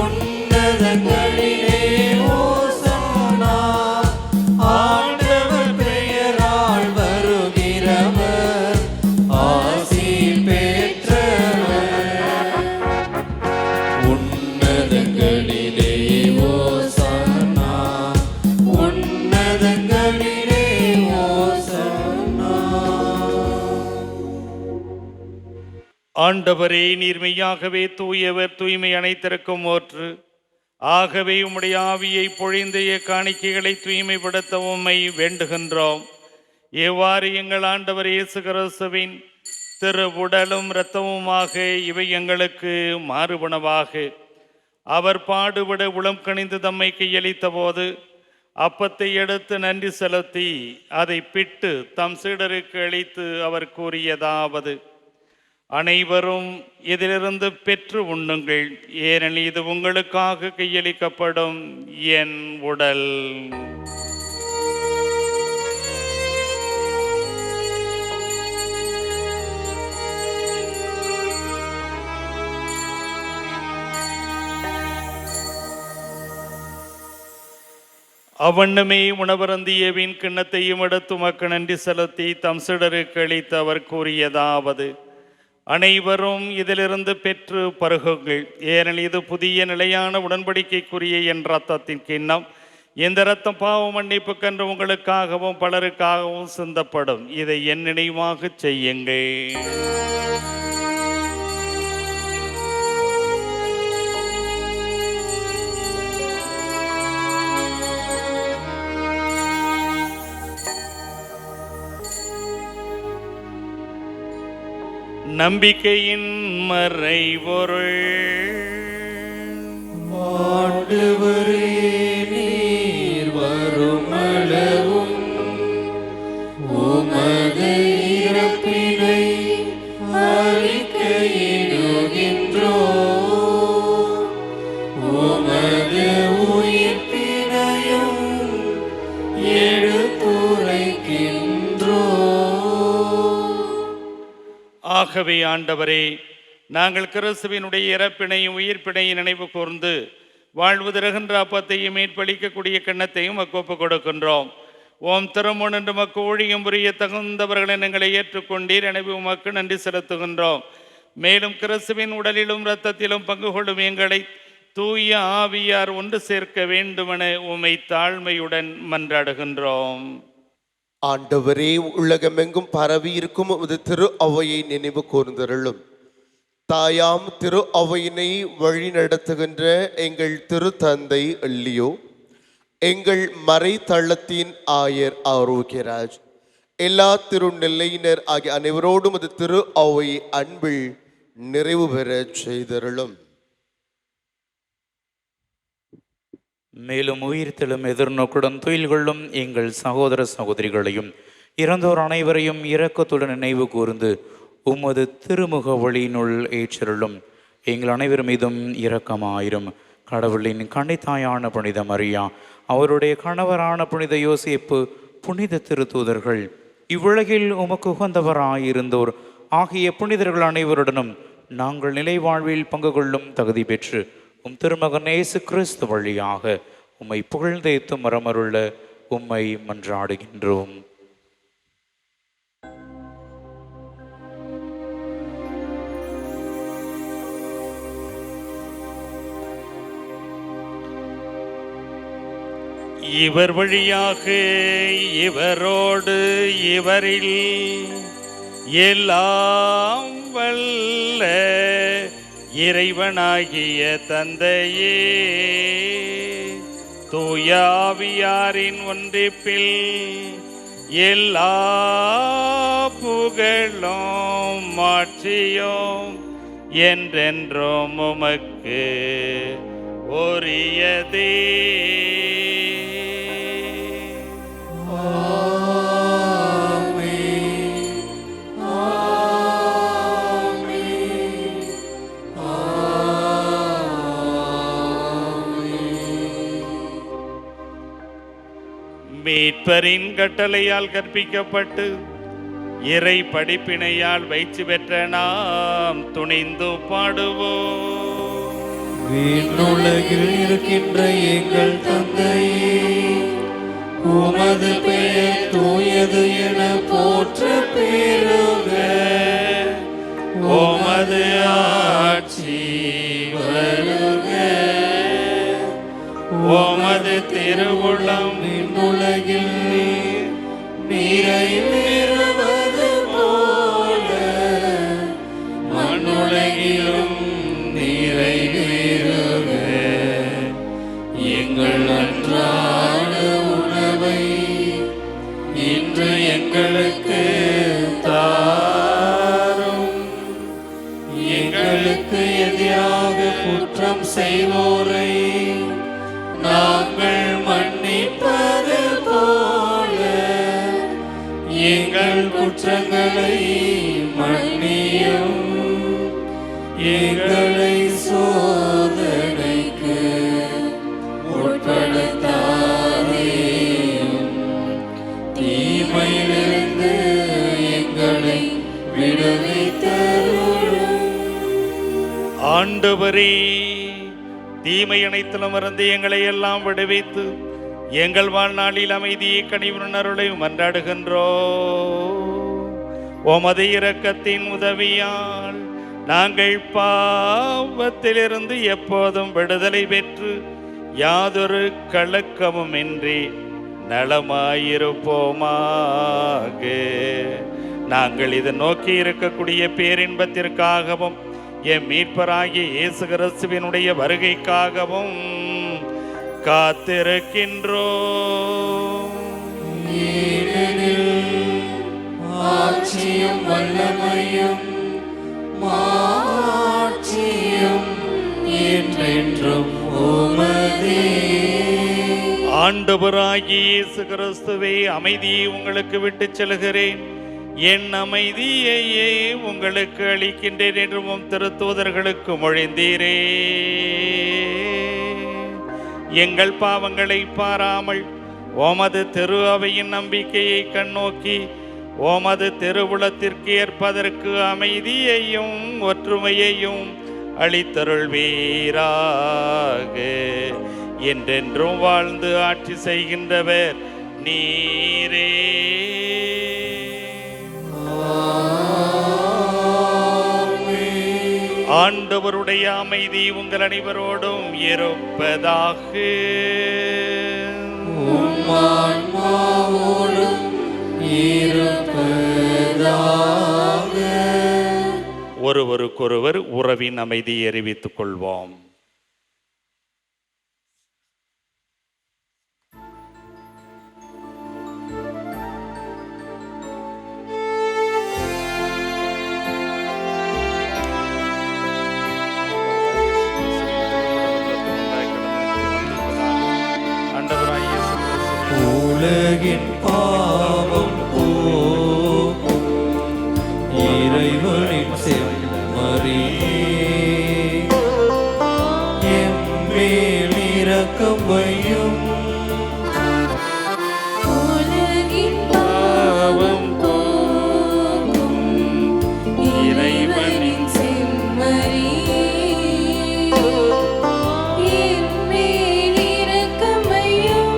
உன்னதங்களிலே ஓசன்னா. ஆண்டவர் பெயரால் வருகிறவர் ஆசி பெற்றவர். உன்னதங்களிலே ஓசன்னா. உன்னதங்களிலே ஓசன்னா. ஆண்டவரே, நீர்மையாகவே தூயவர், தூய்மை அனைத்திற்கும் ஓற்று. ஆகவே உம்முடைய ஆவியை பொழிந்த காணிக்கைகளை தூய்மைப்படுத்த உம்மை வேண்டுகின்றோம். எவ்வாறு எங்கள் ஆண்டவர் இயேசு கிறிஸ்துவின் திரு உடலும் இரத்தமுமாக இவை எங்களுக்கு மாறுபனவாக. அவர் பாடுபட உளம் கனிந்து தம்மை கையளித்த போது அப்பத்தை எடுத்து நன்றி செலுத்தி அதை பிட்டு தம் சீடருக்கு அளித்து அவர் கூறியதாவது: அனைவரும் இதிலிருந்து பெற்று உண்ணுங்கள், ஏனெனில் இது உங்களுக்காக கையளிக்கப்படும் என் உடல். அவ்வண்ணமே உணவருந்தியவின் கிண்ணத்தையும் எடுத்து உமக்கு நன்றி செலுத்தி தம் சிடருக்கு அளித்து அவர் கூறியதாவது: அனைவரும் இதிலிருந்து பெற்று பருகுங்கள், ஏனெனில் இது புதிய நிலையான உடன்படிக்கைக்குரிய என் இரத்தத்தின் கிண்ணம். இந்த இரத்தம் பாவ மன்னிப்புக்கென்று உங்களுக்காகவும் பலருக்காகவும் சிந்தப்படும். இதை என் நினைவாக செய்யுங்கள். நம்பிக்கையின் மறைபொருள். ஆண்டவரே, நீர் வருமளவும் உமது இறப்பினை அறிக்கையிடுகின்றோம், உமது உயிர்ப்பினையும் எடுத்துரைக்கின்றோம். ஆகவே ஆண்டவரே, நாங்கள் கிறிஸ்துவினுடைய இறப்பினையும் உயிர்ப்பினையும் நினைவு கூர்ந்து வாழ்வு தருகின்ற அப்பத்தையும் மீட்பளிக்கக்கூடிய கிண்ணத்தையும் ஒப்பு கொடுக்கின்றோம். ஓம் திருமுன் என்று மக்கு ஊழியம் புரிய தகுந்தவர்களை எங்களை ஏற்றுக்கொண்டீர். எனவே உமக்கு நன்றி செலுத்துகின்றோம். மேலும் கிறிஸ்துவின் உடலிலும் இரத்தத்திலும் பங்கு கொள்ளும் எங்களை தூய ஆவியார் ஒன்று சேர்க்க வேண்டுமென உம்மை தாழ்மையுடன் மன்றாடுகின்றோம். ஆண்டவரே, உலகமெங்கும் பரவி இருக்கும் உமது திரு அவையை நினைவு கூர்ந்தருளும். தாயாம் திரு அவையினை வழி நடத்துகின்ற எங்கள் திரு தந்தை எல்லியோ, எங்கள் மறைத்தளத்தின் ஆயர் ஆரோக்கியராஜ், எல்லா திருநிலையினர் ஆகிய அனைவரோடும் அது திரு அவை அன்பில் நிறைவு பெற செய்தருளும். மேலும் உயிர்த்தெழும் எதிர்நோக்குடன் துயில் கொள்ளும் எங்கள் சகோதர சகோதரிகளையும் இறந்தோர் அனைவரையும் இரக்கத்துடன் நினைவு கூர்ந்து உமது திருமுக வழியினுள் ஏற்றருளும். எங்கள் அனைவர் மீதும் இரக்கமாயிரும். கடவுளின் கன்னித்தாயான புனித மரியா, அவருடைய கணவரான புனித யோசேப்பு, புனித திருத்தூதர்கள், இவ்வுலகில் உமக்கு உகந்தவராயிருந்தோர் ஆகிய புனிதர்கள் அனைவருடனும் நாங்கள் நிலை வாழ்வில் பங்கு கொள்ளும் தகுதி பெற்று உம் திருமகன் இயேசு கிறிஸ்து வழியாக உம்மை புகழ்ந்தேத்தும் மரமருள உம்மை மன்றாடுகின்றோம். இவர் வழியாக இவரோடு இவரில் எல்லாம் வல்ல இறைவனாகிய தந்தையே, தூய ஆவியாரின் ஒன்றிப்பில் எல்லா புகழும் மாட்சியும் என்றென்றும் உமக்கு உரியதே. மீட்பரின் கட்டளையால் கற்பிக்கப்பட்டு இறை படிப்பினையால் பயிற்சி பெற்ற நாம் துணிந்து பாடுவோம். விண்ணுலகில் இருக்கின்ற எங்கள் தந்தையே, உமது பெயர் தூயது என போற்ற பெறுக. உமது ஆட்சி வருக. உமது திருவுளம் விண்ணுலகில் நிறைவேறுவது போல மண்ணுலகிலும் நிறைவேறுக. எங்கள் அன்றாட உணவை இன்று எங்களுக்கு தாரும். எங்களுக்கு எதிராக குற்றம் செய்வோரை நாங்கள் மன்னிப்பது போல எங்கள் குற்றங்களை மன்னியும். எங்களை சோதனைக்கு உட்படுத்தாதேயும், தீமையிலிருந்து எங்களை விடுவித்தருளும். ஆண்டவரே, தீமை அனைத்திலும் இருந்து எங்களை எல்லாம் விடுவித்து எங்கள் வாழ்நாளில் அமைதியை கனிவுடன் அருளை மன்றாடுகின்றோ. உமது இரக்கத்தின் உதவியால் நாங்கள் பாவத்திலிருந்து எப்போதும் விடுதலை பெற்று யாதொரு கலக்கமும் இன்றி நலமாயிருப்போமாக. நாங்கள் இதை நோக்கி இருக்கக்கூடிய பேரின்பத்திற்காகவும் என் மீட்பராகிய இயேசு கிறிஸ்துவினுடைய வருகைக்காகவும் காத்திருக்கின்றோம். ஆட்சியும் வல்லமையும் மாட்சியும் என்றென்றும் உமதே. ஆண்டவராகிய இயேசு கிறிஸ்துவே, அமைதியை உங்களுக்கு விட்டுச் செல்கிறேன், என் அமைதியையே உங்களுக்கு அளிக்கின்றேன் என்று உம் திருத்தூதர்களுக்கு மொழிந்தீரே. எங்கள் பாவங்களை பாராமல் உமது திரு அவையின் நம்பிக்கையை கண்ணோக்கி உமது திருவுளத்திற்கு ஏற்பதற்கு அமைதியையும் ஒற்றுமையையும் அளித்தருள்வீராக. என்றென்றும் வாழ்ந்து ஆட்சி செய்கின்றவர் நீரே. ஆண்டவருடைய அமைதி உங்கள் அனைவரோடும் இருப்பதாக. ஒருவருக்கொருவர் உறவின் அமைதியை அறிவித்துக் கொள்வோம். உலகின் பாவம் போக்கும் இறைவனின் செம்மறி எம்மேல் இரக்கம் வையும். உலகின் பாவம் போக்கும் இறைவனின் செம்மறி எம்மேல் இரக்கம் வையும்.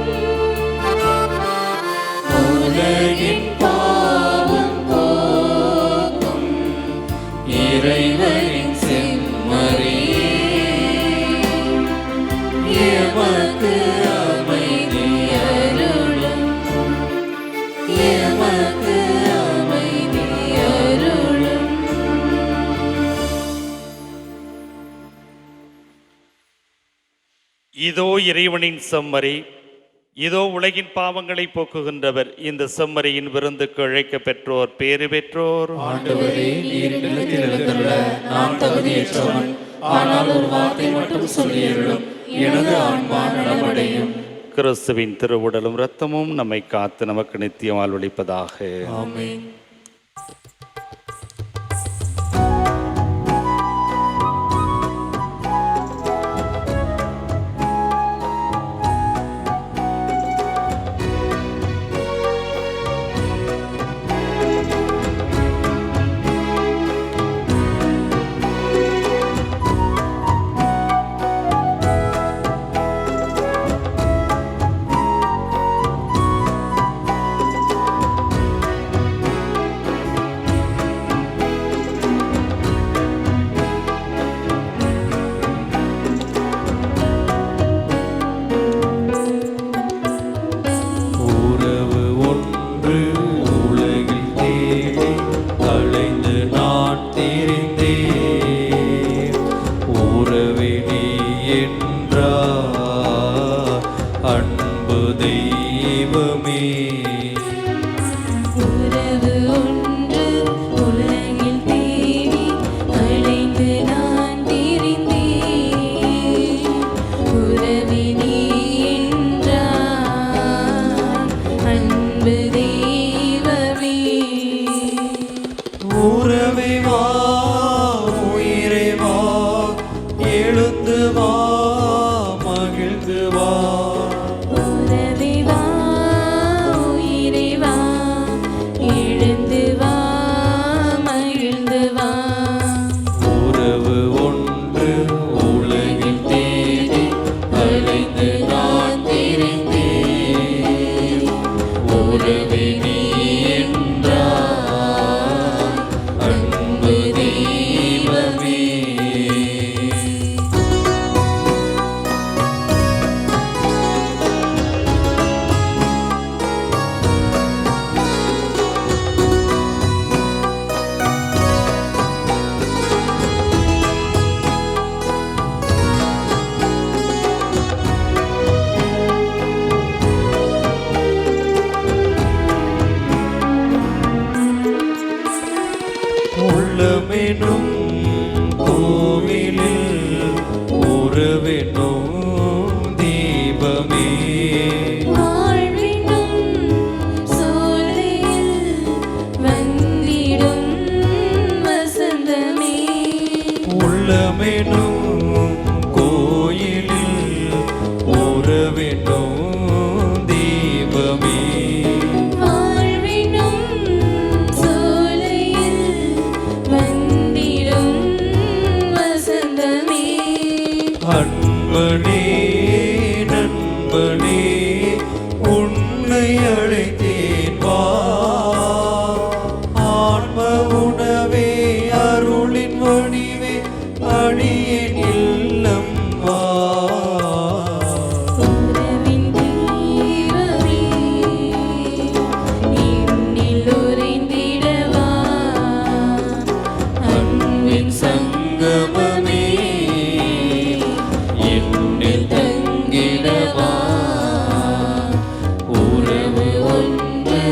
உலகின் பாவம் போக்கும் இறைவனின் செம்மறி எமக்கு அமைதி அருளும். எமக்கு அமைதி அருளும். இதோ இறைவனின் செம்மறி, இதோ உலகின் பாவங்களை போக்குகின்றவர். இந்த செம்மறியின் விருந்துக்கு அழைக்க பெற்றோர் பேறு பெற்றோர். ஆண்டவரே, நீர் நிலத்தில் எழுந்துள்ள நான் தகுதியற்றவன், ஆனால் ஒரு வார்த்தை மட்டும் சொல்லியருளும், எனது ஆன்மா நலமடையும். கிறிஸ்துவின் திருவுடலும் இரத்தமும் நம்மை காத்து நமக்கு நித்தியம் வாழ்வளிப்பதாக. ஆமென். உறவு ஒன்று உலகில் தேடி அலைந்து நான் திரிந்தேன். உறவே நீ என்றார் அன்பு தெய்வமே. உறவு ஒன்று உலகில் தேடி அலைந்து நான் திரிந்தேன். உறவே நீ என்றார் அன்பு தெய்வமே. உறவே வா, உயிரே வா, எழுந்து வா, மகிழ்ந்து வா. உறவே வா, உறவே நீ என்றாய் அன்பு தெய்வமே. உள்ளமெனும் கோவிலில் உறவெனும் தீபமே வாழ்வினும் சோலையில் வந்திடும் வசந்தமே. உள்ளமெனும் கோயிலில் உறவெனும் தீபமே வாழ்வினும் சோலையில் வந்திடும் வசந்தமே. அன்பனே நண்பனே உன்னை அழைத்தேன் வா ஆன்ம உணவே அருளின் வடிவே அடியேன் இல்லம் வா. உறவின் தெய்வமே என்னில் உறைந்திடவா அன்பின் சங்கமமே என்னில் தங்கிடவா. உறவு ஒன்று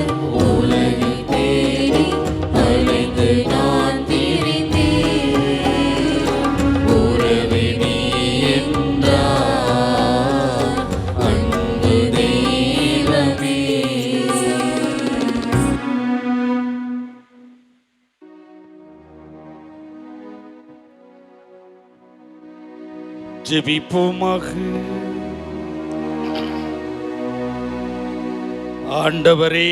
உலகில் தேடி அலைந்து நான் திரிந்தேன். உறவே நீ என்றாய் அன்பு தெய்வமே. ஜெபிப்போமாக. ஆண்டவரே,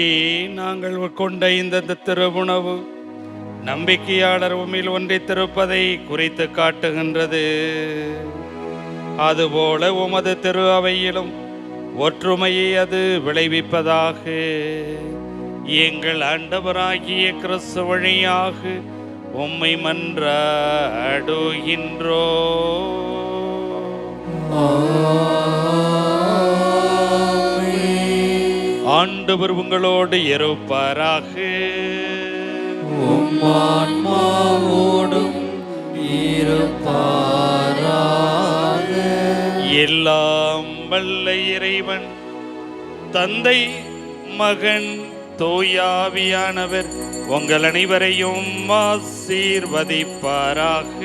நாங்கள் கொண்ட இந்த திருவுணவு நம்பிக்கையாளர் உம்மில் ஒன்றித்திருப்பதை குறித்து காட்டுகின்றது. அதுபோல உமது திரு அவையிலும் ஒற்றுமையை அது விளைவிப்பதாக. எங்கள் ஆண்டவராகிய கிறிஸ்து வழியாக உம்மை மன்றாடுகின்றோ. ஆண்டவர் உங்களோடு இருப்பாராக. உம் ஆன்மாவோடும் இருப்பாராக. எல்லாம் வல்ல இறைவன் தந்தை மகன் தூயாவியானவர் உங்கள் அனைவரையும் ஆசீர்வதிப்பாராக.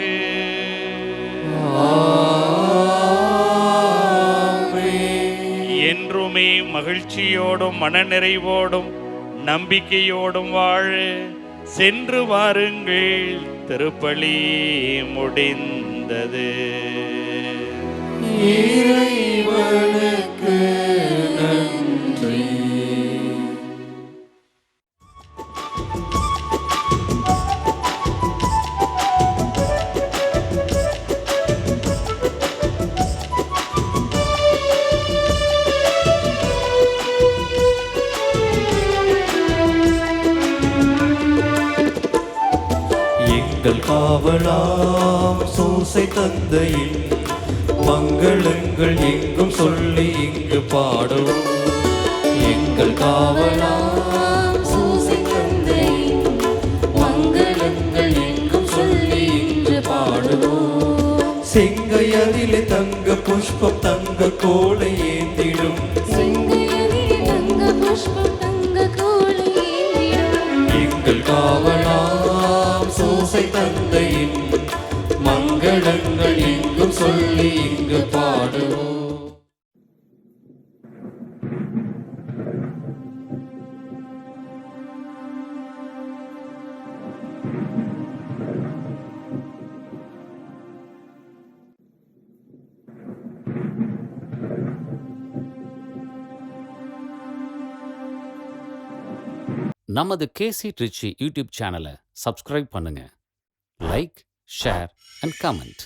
என்றுமே மகிழ்ச்சியோடும் மனநிறைவோடும் நம்பிக்கையோடும் வாழ சென்று வாருங்கள். திருப்பலி முடிந்தது. இறைவனுக்கு நன்றி. எங்கள் காவலாம் சூசை தந்தையின் மங்களங்கள் எங்கும் சொல்லி இங்கு பாடுவோம். எங்கள் காவலாம் சூசை தந்தையின் மங்களங்கள் எங்கும் சொல்லி இன்று பாடுவோம். செங்கை அதிலே தங்க புஷ்பம் தங்க கோலை ஏந்திடும். செங்கையதிலே தங்க புஷ்பம் தங்க கோலை ஏந்திடும். எங்கள் காவலாம் சூசை தந்தையின் மங்களங்கள் எங்கும் சொல்லி இங்கு பாடுவோம். நமது கேசி ட்ரிச்சி யூடியூப் சேனலை சப்ஸ்கிரைப் பண்ணுங்க. Like, share and comment.